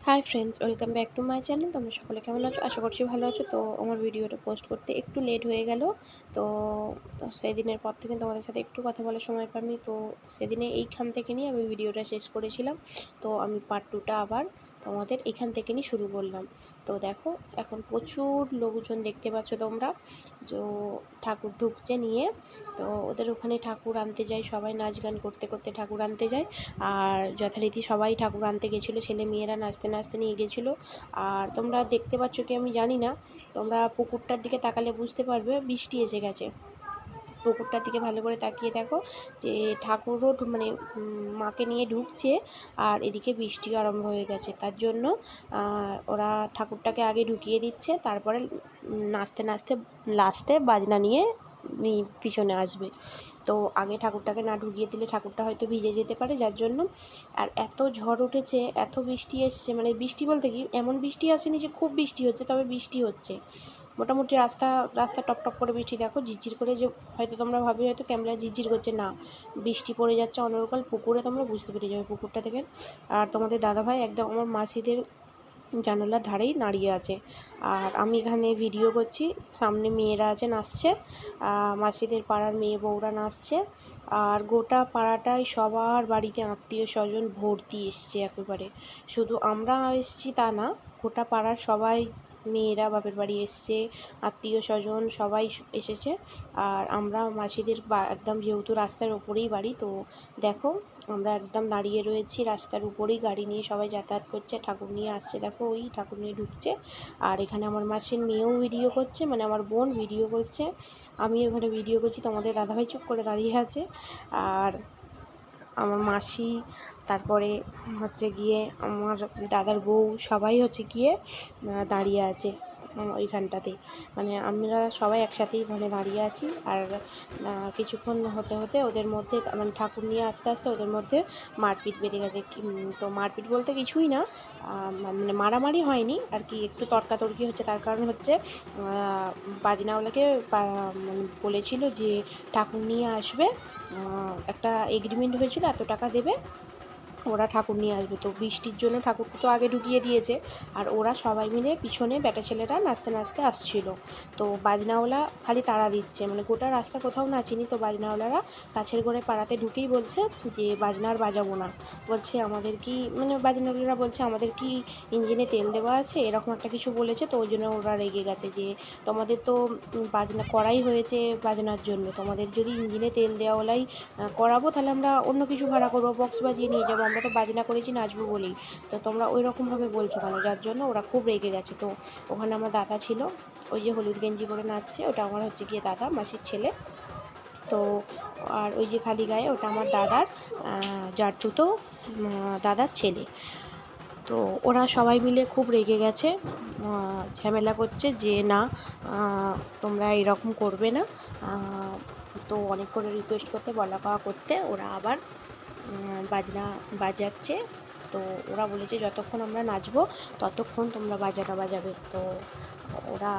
Hi friends, welcome back to my channel. তোমরা সকলে কেমন আছো? আশা করছি ভালো আছো। তো আমার ভিডিওটা পোস্ট করতে একটু লেট হয়ে গেল। তো সেদিনের পর থেকে তোমাদের সাথে একটু কথা বলার সময় পাইনি। তো সেদিনে এইখান থেকে নিয়ে আমি ভিডিওটা শেষ করেছিলাম। তো আমি পার্ট 2টা আবার তোমাদের এখান থেকে নিয়ে শুরু করলাম। তো দেখো, এখন প্রচুর লোকজন দেখতে পাচ্ছ তোমরা। তো ঠাকুর ঢুকছে নিয়ে, তো ওদের ওখানে ঠাকুর আনতে যায়, সবাই নাচ গান করতে করতে ঠাকুর আনতে যায়। আর যথারীতি সবাই ঠাকুর আনতে গেছিলো, ছেলে মেয়েরা নাচতে নাচতে নিয়ে গেছিলো। আর তোমরা দেখতে পাচ্ছ কি আমি জানি না, তোমরা পুকুরটার দিকে তাকালে বুঝতে পারবে বৃষ্টি এসে গেছে। পুকুরটার দিকে ভালো করে তাকিয়ে দেখো যে ঠাকুরও মানে মাকে নিয়ে ঢুকছে, আর এদিকে বৃষ্টিও আরম্ভ হয়ে গেছে। তার জন্য ওরা ঠাকুরটাকে আগে ঢুকিয়ে দিচ্ছে, তারপরে নাচতে নাচতে লাস্টে বাজনা নিয়ে পিছনে আসবে। তো আগে ঠাকুরটাকে না ঢুকিয়ে দিলে ঠাকুরটা হয়তো ভিজে যেতে পারে, যার জন্য। আর এত ঝড় উঠেছে, এত বৃষ্টি এসছে, মানে বৃষ্টি বলতে কি এমন বৃষ্টি আসেনি যে খুব বৃষ্টি হচ্ছে, তবে বৃষ্টি হচ্ছে মোটামুটি। রাস্তা টপ টপ করে বৃষ্টি, দেখো ঝিরঝির করে, যে হয়তো তোমরা ভাবে হয়তো ক্যামেরা ঝিরঝির করছে, না, বৃষ্টি পড়ে যাচ্ছে অনর্গল। পুকুরে তোমরা বুঝতে পেরে যাবে পুকুরটা থেকে। আর তোমাদের দাদাভাই একদম আমার মাসিদের জানালার ধারেই দাঁড়িয়ে আছে, আর আমি এখানে ভিডিও করছি। সামনে মেয়েরা আছে, নাচছে, মাসিদের পাড়ার মেয়ে বউরা নাচছে। আর গোটা পাড়াটাই সবার বাড়িতে আত্মীয় স্বজন ভর্তি এসছে একেবারে। শুধু আমরা এসছি তা না, গোটা পাড়ার সবাই, মেয়েরা বাপের বাড়ি এসছে, আত্মীয় স্বজন সবাই এসেছে। আর আমরা মাসিদের একদম, যেহেতু রাস্তার ওপরেই বাড়ি, তো দেখো আমরা একদম দাঁড়িয়ে রয়েছি রাস্তার উপরেই, গাড়ি নিয়ে সবাই যাতায়াত করছে, ঠাকুর নিয়ে আসছে, দেখো ওই ঠাকুর নিয়ে ঢুকছে। আর এখানে আমার মাসির মেয়েও ভিডিও করছে, মানে আমার বোন ভিডিও করছে, আমি ওখানে ভিডিও করছি, তোমাদের দাদাভাই চুপ করে দাঁড়িয়ে আছে। আর আমার মাসি, তারপরে হচ্ছে গিয়ে আমার দাদার বউ, সবাই হচ্ছে গিয়ে দাঁড়িয়ে আছে ওইখানটাতে। মানে আমরা সবাই একসাথেই ওখানে দাঁড়িয়ে আছি। আর কিছুক্ষণ হতে হতে ওদের মধ্যে, মানে ঠাকুর নিয়ে আস্তে আস্তে ওদের মধ্যে মারপিট বেঁধে গেছে। তো মারপিট বলতে কিছুই না, মানে মারামারি হয়নি আর কি, একটু তর্কাতর্কি হচ্ছে। তার কারণ হচ্ছে বাজনাওয়ালাকে মানে বলেছিল যে ঠাকুর নিয়ে আসবে, একটা এগ্রিমেন্ট হয়েছিল, এত টাকা দেবে, ওরা ঠাকুর নিয়ে আসবে। তো বৃষ্টির জন্য ঠাকুরকে তো আগে ঢুকিয়ে দিয়েছে, আর ওরা সবাই মিলে পিছনে বেটা ছেলেরা নাচতে নাচতে আসছিল। তো বাজনাওয়ালা খালি তাড়া দিচ্ছে, মানে গোটা রাস্তা কোথাও নাচিনি। তো বাজনাওয়ালারা কাছের ঘরে পাড়াতে ঢুকেই বলছে যে বাজনা আর বাজাবো না। বলছে আমাদের কি, মানে বাজনাওয়ালারা বলছে আমাদের কি ইঞ্জিনে তেল দেওয়া আছে, এরকম একটা কিছু বলেছে। তো ওই জন্য ওরা রেগে গেছে যে তোমাদের তো বাজনা করাই হয়েছে বাজনার জন্য, তোমাদের যদি ইঞ্জিনে তেল দেওয়ালাই করাবো, তাহলে আমরা অন্য কিছু ভাড়া করবো, বক্স বাজিয়ে নিয়ে যাবো, আমরা তো বাজনা করেছি নাচবো বলেই। তো তোমরা ওই রকমভাবে বলছো কেন? যার জন্য ওরা খুব রেগে গেছে। তো ওখানে আমার দাদা ছিল, ওই যে হলুদ গেঞ্জি পরে নাচছে, ওটা আমার হচ্ছে গিয়ে দাদা, মাসির ছেলে। তো আর ওই যে খালি গায়ে, ওটা আমার দাদার জারতুতো দাদার ছেলে। তো ওরা সবাই মিলে খুব রেগে গেছে, ঝামেলা করছে যে না, তোমরা এরকম করবে না। তো অনেক করে রিকোয়েস্ট করতে, বলা কওয়া করতে ওরা আবার বাজনা বাজাচ্ছে। তো ওরা বলেছে যতক্ষণ আমরা নাচবো ততক্ষণ তোমরা বাজাটা বাজাবে। তো ওরা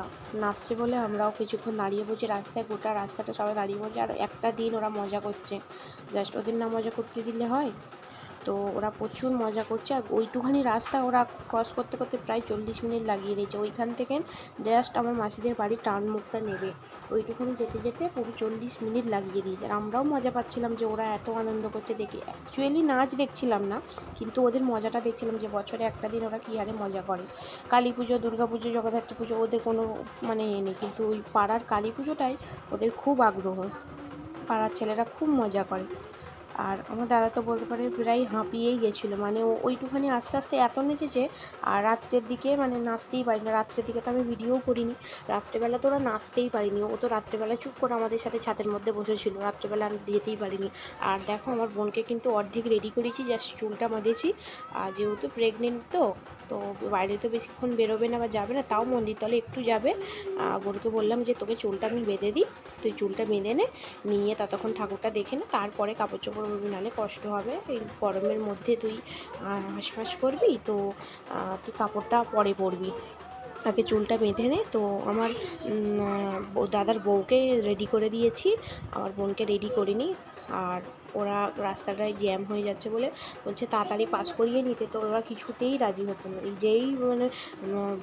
নাচছে বলে আমরাও কিছুক্ষণ দাঁড়িয়ে পড়ছি রাস্তায়, গোটা রাস্তাটা সবাই দাঁড়িয়ে পড়ছে। আর একটা দিন ওরা মজা করছে, জাস্ট ওদের না মজা করতে দিলে হয়? তো ওরা প্রচুর মজা করছে। আর ওইটুখানি রাস্তা ওরা ক্রস করতে করতে প্রায় 40 মিনিট লাগিয়ে দিয়েছে। ওইখান থেকে জাস্ট আমার মাসিদের বাড়ির টার্ন মুখটা নেবে, ওইটুখানি যেতে যেতে পুরো 40 মিনিট লাগিয়ে দিয়েছে। আর আমরাও মজা পাচ্ছিলাম যে ওরা এত আনন্দ করছে দেখে। অ্যাকচুয়ালি নাচ দেখছিলাম না, কিন্তু ওদের মজাটা দেখছিলাম, যে বছরে একটা দিন ওরা কী হারে মজা করে। কালী পুজো, দুর্গা পুজো, জগদ্ধাত্রী পুজো ওদের কোনো মানে নেই, কিন্তু ওই পাড়ার কালী পুজোটাই ওদের খুব আগ্রহ, পাড়ার ছেলেরা খুব মজা করে। আর আমার দাদা তো বলতে পারে প্রায় হাঁপিয়েই গেছিলো, মানে ওইটুখানি আস্তে আস্তে এত নেচেছে। আর রাত্রের দিকে মানে নাচতেই পারি না, রাত্রের দিকে তো আমি ভিডিওও করিনি, রাত্রেবেলা তো ওরা নাচতেই পারিনি। ও তো রাত্রেবেলা চুপ করে আমাদের সাথে ছাদের মধ্যে বসেছিল, রাত্রেবেলা আমি যেতেই পারিনি। আর দেখো আমার বোনকে কিন্তু অর্ধেক রেডি করেছি, জাস্ট চুলটা বাঁধেছি। আর যেহেতু প্রেগনেন্ট, তো বাইরে তো বেশিক্ষণ বেরোবে না বা যাবে না, তাও মন্দির তলে একটু যাবে। বোনকে বললাম যে তোকে চুলটা আমি বেঁধে দিই, তুই চুলটা বেঁধে নিয়ে ততক্ষণ ঠাকুরটা দেখে নে, তারপরে কাপড় চোপড় পরবি, নাহলে কষ্ট হবে। এই গরমের মধ্যে তুই হাঁসফাঁস করবি, তো তুই কাপড়টা পরে পরবি, তাকে চুলটা বেঁধে নে। তো আমার দাদার বউকে রেডি করে দিয়েছি, আমার বোনকে রেডি করিনি। আর ওরা রাস্তাটায় জ্যাম হয়ে যাচ্ছে বলে বলছে তাড়াতাড়ি পাস করিয়ে নিতে, তো ওরা কিছুতেই রাজি হচ্ছে না। যেই মানে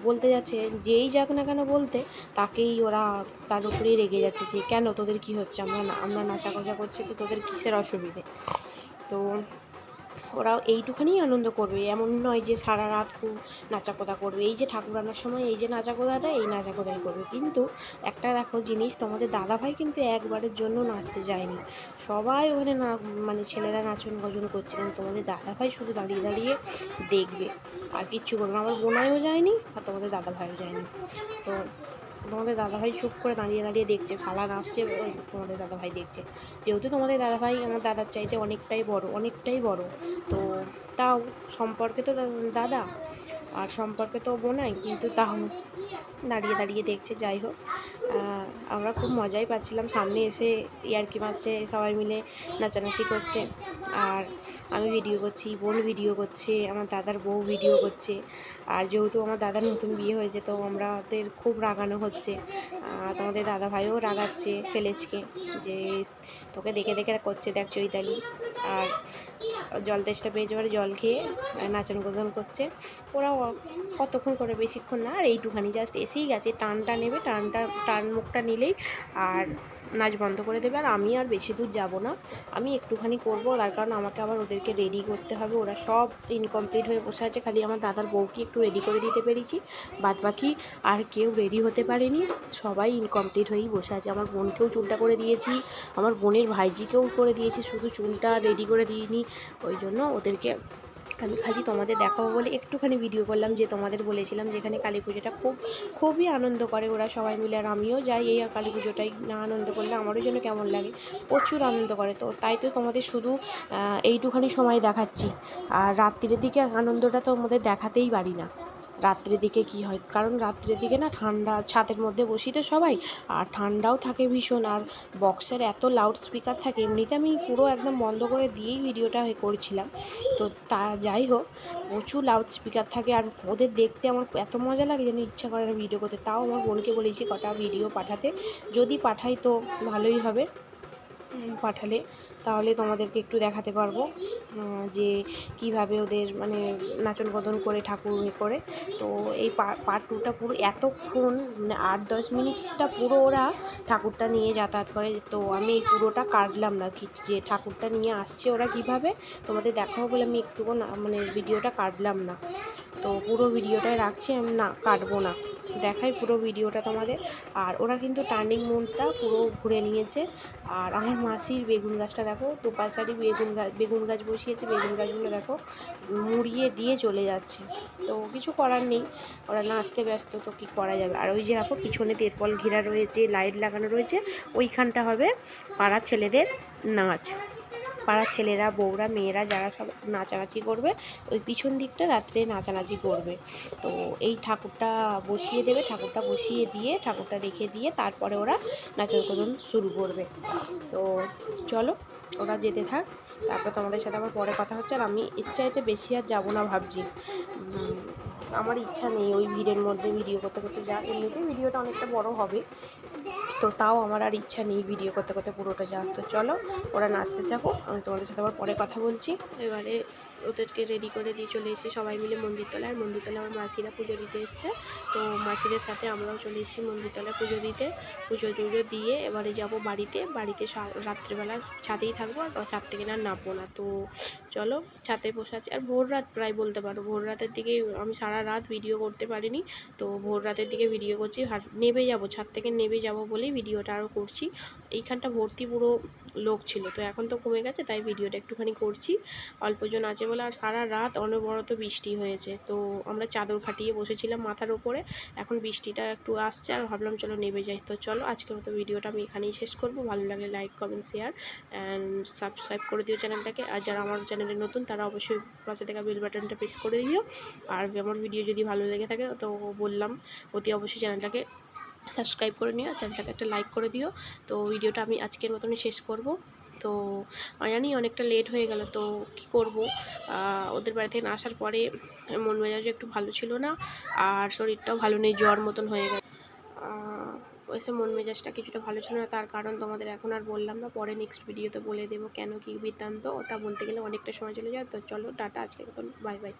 বলতে যাচ্ছে, যেই যাক না কেন বলতে, তাকেই ওরা তার উপরেই রেগে যাচ্ছে যে কেন তোদের কি হচ্ছে, আমরা নাচা গোজা করছি তো তোদের কিসের অসুবিধে। তো ওরা এইটুখানি আনন্দ করবে, এমন নয় যে সারা রাত খুব নাচাকোদা করবে। এই যে ঠাকুর আনার সময় এই যে নাচাকোদাটা, এই নাচাকোদাই করবে। কিন্তু একটা দেখো জিনিস, তোমাদের দাদাভাই কিন্তু একবারের জন্য নাচতে যায়নি। সবাই ওখানে না মানে ছেলেরা নাচন গজন করছে, কিন্তু তোমাদের দাদাভাই শুধু দাঁড়িয়ে দাঁড়িয়ে দেখবে, আর কিচ্ছু করবে না। আমার বোনাইও যায়নি আর তোমাদের দাদাভাইও যায়নি। তো তোমাদের দাদাভাই চুপ করে দাঁড়িয়ে দাঁড়িয়ে দেখছে, শালা নাচছে, তোমাদের দাদাভাই দেখছে। যেহেতু তোমাদের দাদাভাই আমার দাদার চাইতে অনেকটাই বড়, তো তাও সম্পর্কে তো দাদা আর সম্পর্কে তো বোনাই, কিন্তু তাও দাঁড়িয়ে দাঁড়িয়ে দেখছে। যাই হোক, আমরা খুব মজাই পাচ্ছিলাম। সামনে এসে ইয়ার্কি মারছে, সবাই মিলে নাচানাচি করছে, আর আমি ভিডিও করছি, বোন ভিডিও করছে, আমার দাদার বউ ভিডিও করছে। আর যেহেতু আমার দাদার নতুন বিয়ে হয়েছে, তো আমাদের খুব রাগানো হচ্ছে। তোমাদের দাদা ভাইও রাগাচ্ছে সেলেজকে, যে তোকে দেখে দেখে করছে দেখ চৈতালি। আর জল তেষ্টা পেয়েছে, এবারে জল খেয়ে নাচন গোদন করছে। ওরা কতক্ষণ করে, বেশিক্ষণ না, আর এইটুখানি জাস্ট এসেই গেছে। টানটা নেবে, টান মুখটা নিলেই আর নাচ বন্ধ করে দেবে। আর আমি আর বেশি দূর যাব না, আমি একটুখানি করবো, তার কারণ আমাকে আবার ওদেরকে রেডি করতে হবে। ওরা সব ইনকমপ্লিট হয়ে বসে আছে, খালি আমার দাদার বউকে একটু রেডি করে দিতে পেরেছি, বাদ বাকি আর কেউ রেডি হতে পারেনি, সবাই ইনকমপ্লিট হয়েই বসে আছে। আমার বোনকেও চুলটা করে দিয়েছি, আমার বোনের ভাইজিকেও করে দিয়েছি, শুধু চুলটা রেডি করে দিইনি। ওই জন্য ওদেরকে আমি খালি তোমাদের দেখাবো বলে একটুখানি ভিডিও করলাম। যে তোমাদের বলেছিলাম যে এখানে কালী পুজোটা খুবই আনন্দ করে ওরা সবাই মিলে, আর আমিও যাই এই কালী পুজোটাই না আনন্দ করলে আমারও যেন কেমন লাগে, প্রচুর আনন্দ করে। তো তাই তো তোমাদের শুধু এইটুখানি সময় দেখাচ্ছি, আর রাত্রির দিকে আনন্দটা তো তোমাদের দেখাতেই পারি না। রাত্রের দিকে কি হয়, কারণ রাত্রের দিকে না ঠান্ডা, ছাদের মধ্যে বসি তো সবাই, আর ঠান্ডাও থাকে ভীষণ, আর বক্সের এত লাউড স্পিকার থাকে। এমনিতে আমি পুরো একদম বন্ধ করে দিয়েই ভিডিওটা করছিলাম, তো তা যাই হোক, প্রচুর লাউড স্পিকার থাকে। আর ওদের দেখতে আমার এত মজা লাগে যেন ইচ্ছা করে না ভিডিও করতে। তাও আমার বোনকে বলেছি কটা ভিডিও পাঠাতে, যদি পাঠাই তো ভালোই হবে, পাঠালে তাহলে তোমাদেরকে একটু দেখাতে পারবো যে কিভাবে ওদের মানে নাচন গদন করে ঠাকুর করে। তো এই পার্ট 2টা পুরো এতক্ষণ মানে 8-10 মিনিটটা পুরো ওরা ঠাকুরটা নিয়ে যাতায়াত করে। তো আমি এই পুরোটা কাটলাম না, কি যে ঠাকুরটা নিয়ে আসছে ওরা কিভাবে তোমাদের দেখাবো বলে আমি একটুকু না মানে ভিডিওটা কাটলাম না। তো পুরো ভিডিওটাই রাখছি, আমি না কাটবো না, দেখাই পুরো ভিডিওটা তোমাদের। আর ওরা কিন্তু টার্নিং মুনটা পুরো ঘুরে নিয়েছে। আর আমার মাসির বেগুন গাছটা দেখো, দুপাশারি বেগুন গাছ বসিয়েছে, বেগুন গাছগুলো দেখো মুড়িয়ে দিয়ে চলে যাচ্ছে। তো কিছু করার নেই, ওরা নাচতে ব্যস্ত, তো কী করা যাবে। আর ওই যে দেখো পিছনে তেরপল ঘেরা রয়েছে, লাইট লাগানো রয়েছে, ওইখানটা হবে পাড়ার ছেলেদের নাচ। পাড়ার ছেলেরা, বউরা, মেয়েরা যারা সব নাচানাচি করবে, ওই পিছন দিকটা রাত্রে নাচানাচি করবে। তো এই ঠাকুরটা বসিয়ে দেবে, ঠাকুরটা বসিয়ে দিয়ে ঠাকুরটা রেখে দিয়ে তারপরে ওরা নাচন কদন শুরু করবে। তো চলো ওরা যেতে থাক, তারপর তোমাদের সাথে আমার পরে কথা হচ্ছে। আর আমি ইচ্ছাইতে বেশি আর যাবো না ভাবছি, আমার ইচ্ছা নেই ওই ভিড়ের মধ্যে ভিডিও করতে করতে। যা এমনিতেই ভিডিওটা অনেকটা বড় হবে, তো তাও আমার আর ইচ্ছা নেই ভিডিও করতে করতে পুরোটা যা। তো চলো ওরা নাচতে যাবো, আমি তোমাদের সাথে আবার পরে কথা বলছি। এবারে ওদেরকে রেডি করে দিয়ে চলে এসেছি সবাই মিলে মন্দিরতলায়। মন্দিরতলায় আমার মাসিরা পুজো দিতে এসছে, তো মাসিদের সাথে আমরাও চলে এসেছি মন্দিরতলায় পুজো দিতে। পুজো টুজো দিয়ে এবারে যাব বাড়িতে। রাত্রেবেলা ছাদেই থাকবো, আর ছাদ থেকে না নামবো না। তো চলো ছাদে বসে আছি, আর ভোর রাত প্রায় বলতে পারো, ভোর রাতের দিকে আমি সারা রাত ভিডিও করতে পারিনি, তো ভোর রাতের দিকে ভিডিও করছি। নেমে যাব, ছাদ থেকে নেমে যাব বলেই ভিডিওটা আরও করছি। এইখানটা ভর্তি পুরো লোক ছিল, তো এখন তো কমে গেছে, তাই ভিডিওটা একটুখানি করছি, অল্পজন আছে বলে। আর সারা রাত অনবরত বৃষ্টি হয়েছে, তো আমরা চাদর খাটিয়ে বসেছিলাম মাথার উপরে, এখন বৃষ্টিটা একটু আসছে, আর ভাবলাম চলো নেমে যাই। তো চলো আজকের মতো ভিডিওটা আমি এখানেই শেষ করব। ভালো লাগলে like, comment, share and subscribe করে দিও চ্যানেলটাকে। আর যারা আমার চ্যানেলে নতুন তারা অবশ্যই পাশে থাকা বেল বাটনটা প্রেস করে দিও। আর আমার ভিডিও যদি ভালো লেগে থাকে তো বললাম অতি অবশ্যই চ্যানেলটাকে সাবস্ক্রাইব করে নিও, চ্যানেলটাকে একটা লাইক করে দিও। তো ভিডিওটা আমি আজকের মতনই শেষ করব। তো জানি অনেকটা লেট হয়ে গেল, তো কি করব, ওদের বাড়ি থেকে আসার পরে মন মেজাজ একটু ভালো ছিল না, আর শরীরটাও ভালো নেই, জ্বর মতন হয়ে গেল। এসে মন মেজাজটা কিছুটা ভালো ছিল না, তার কারণ তোমাদের এখন আর বললাম না, পরে নেক্সট ভিডিওতে বলে দেবো কেন কী বৃত্তান্ত, ওটা বলতে গেলে অনেকটা সময় চলে যায়। তো চলো টাটা, আজকের মতন বাই বাই।